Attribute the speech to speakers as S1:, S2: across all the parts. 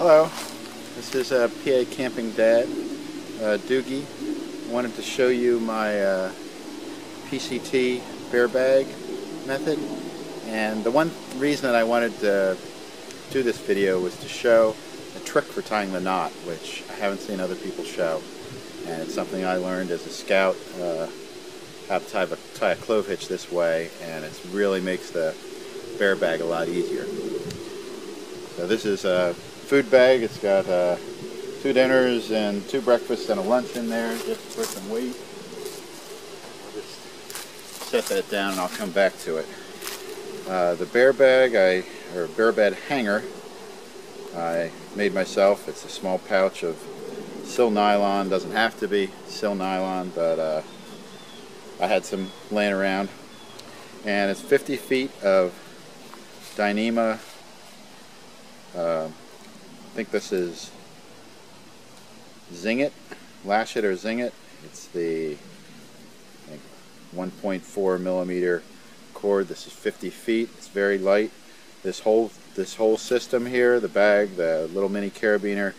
S1: Hello, this is PA Camping Dad, Doogie. I wanted to show you my PCT Bear Bag method, and the one reason that I wanted to do this video was to show a trick for tying the knot, which I haven't seen other people show, and it's something I learned as a scout, how to tie a clove hitch this way, and it really makes the bear bag a lot easier. So this is a food bag. It's got 2 dinners and 2 breakfasts and a lunch in there, just for some weight. I'll just set that down and I'll come back to it. The bear bag, or bear bed hanger, I made myself. It's a small pouch of sil nylon. Doesn't have to be sil nylon, but I had some laying around. And it's 50 feet of Dyneema. I think this is Zing It, Lash It or Zing It. It's the 1.4 millimeter cord. This is 50 feet. It's very light. This whole system here, the bag, the little mini carabiner,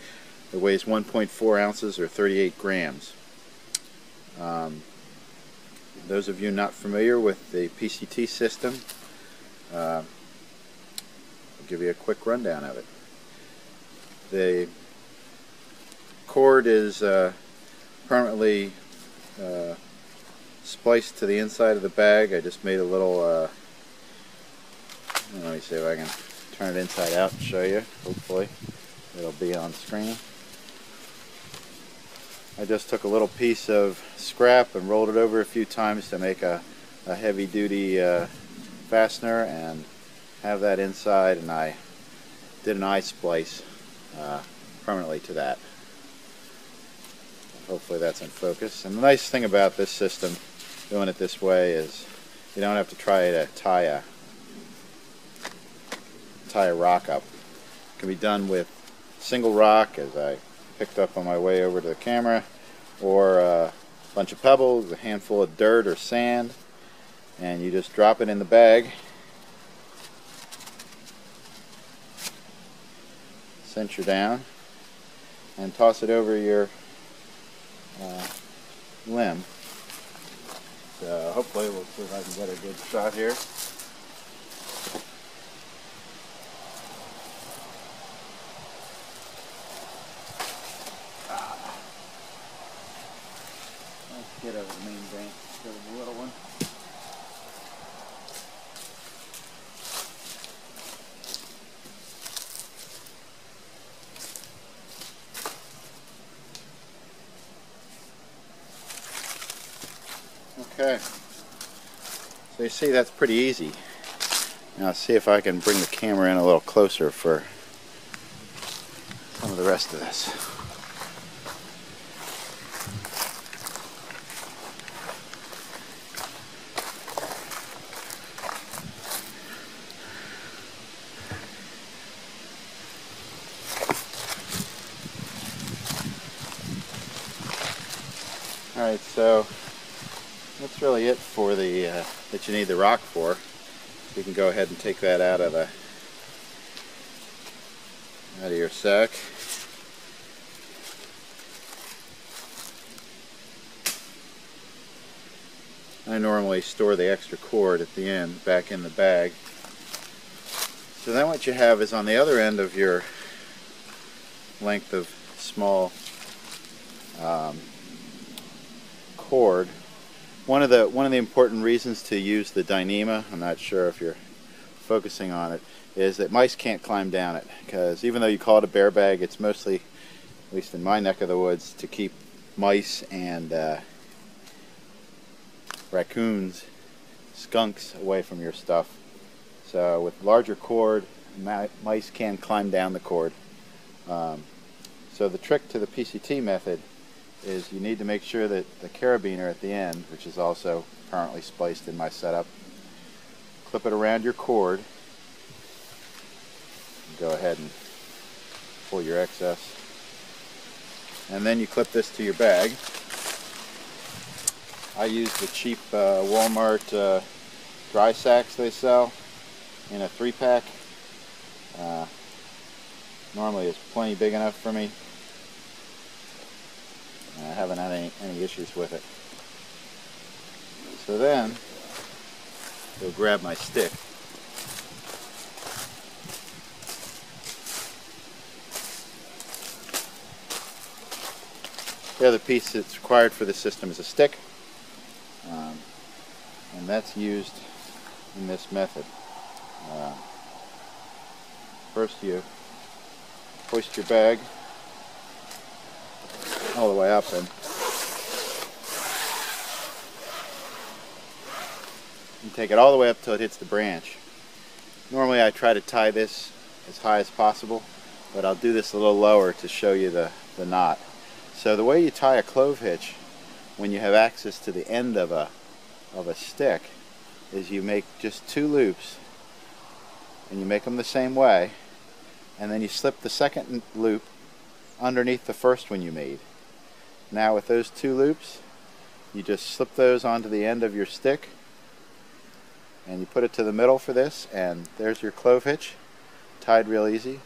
S1: it weighs 1.4 ounces or 38 grams. Those of you not familiar with the PCT system, I'll give you a quick rundown of it. The cord is permanently spliced to the inside of the bag. I just made a little, let me see if I can turn it inside out and show you. Hopefully it'll be on screen. I just took a little piece of scrap and rolled it over a few times to make a heavy duty fastener and have that inside, and I did an eye splice permanently to that. Hopefully that's in focus. And the nice thing about this system, doing it this way, is you don't have to try to tie a rock up. It can be done with single rock, as I picked up on my way over to the camera, or a bunch of pebbles, a handful of dirt or sand, and you just drop it in the bag, cinch her down, and toss it over your limb. So hopefully we'll see if I can get a good shot here. Let's get over the main bank, go to the little one. Okay, so you see that's pretty easy. Now let's see if I can bring the camera in a little closer for some of the rest of this. Alright, so that's really it for the that you need the rock for. You can go ahead and take that out of your sack. I normally store the extra cord at the end back in the bag. So then what you have is, on the other end of your length of small cord, one of the important reasons to use the Dyneema, I'm not sure if you're focusing on it, is that mice can't climb down it, because even though you call it a bear bag, it's mostly, at least in my neck of the woods, to keep mice and raccoons, skunks away from your stuff. So with larger cord, mice can climb down the cord. So the trick to the PCT method is you need to make sure that the carabiner at the end, which is also currently spliced in my setup, clip it around your cord. Go ahead and pull your excess, and then you clip this to your bag. I use the cheap Walmart dry sacks they sell in a 3-pack. normally is plenty big enough for me. And I haven't had any issues with it. So then, go grab my stick. The other piece that's required for this system is a stick, and that's used in this method. First you hoist your bag all the way up and you take it all the way up till it hits the branch. Normally I try to tie this as high as possible, but I'll do this a little lower to show you the knot. So the way you tie a clove hitch when you have access to the end of a stick is you make just 2 loops, and you make them the same way, and then you slip the second loop underneath the first one you made. Now with those 2 loops, you just slip those onto the end of your stick and you put it to the middle for this, and there's your clove hitch, tied real easy.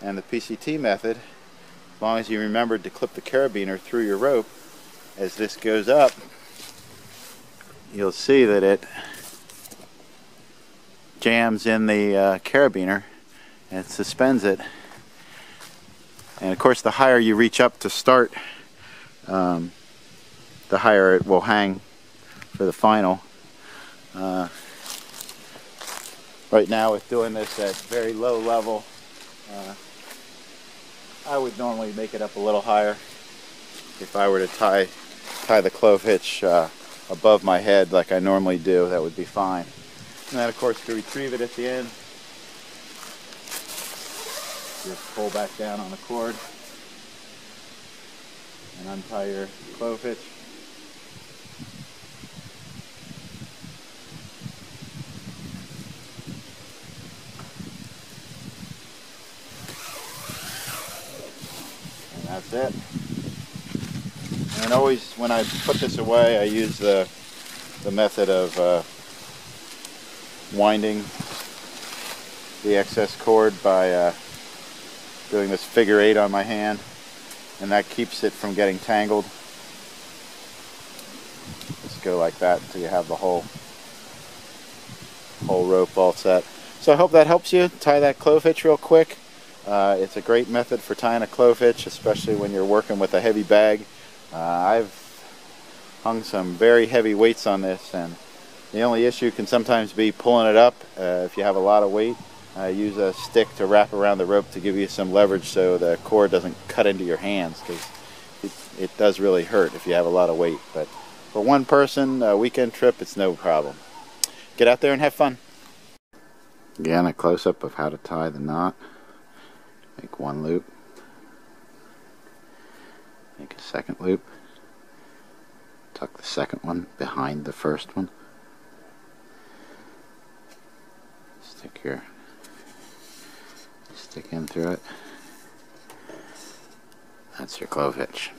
S1: And the PCT method, as long as you remembered to clip the carabiner through your rope, as this goes up, you'll see that it jams in the carabiner and suspends it. And of course, the higher you reach up to start, the higher it will hang for the final. Right now, with doing this at very low level, I would normally make it up a little higher. If I were to tie the clove hitch above my head like I normally do, that would be fine. And then of course to retrieve it at the end, just pull back down on the cord and untie your clove hitch. And that's it. And always when I put this away, I use the method of winding the excess cord by doing this figure 8 on my hand, and that keeps it from getting tangled. Just go like that until you have the whole rope all set. So I hope that helps you tie that clove hitch real quick. It's a great method for tying a clove hitch, especially when you're working with a heavy bag. I've hung some very heavy weights on this, and the only issue can sometimes be pulling it up. If you have a lot of weight, use a stick to wrap around the rope to give you some leverage so the cord doesn't cut into your hands, because it does really hurt if you have a lot of weight. But for one person, a weekend trip, it's no problem. Get out there and have fun. Again, a close-up of how to tie the knot. Make 1 loop. Make a 2nd loop. Tuck the 2nd one behind the 1st one. Stick your stick in through it. That's your clove hitch.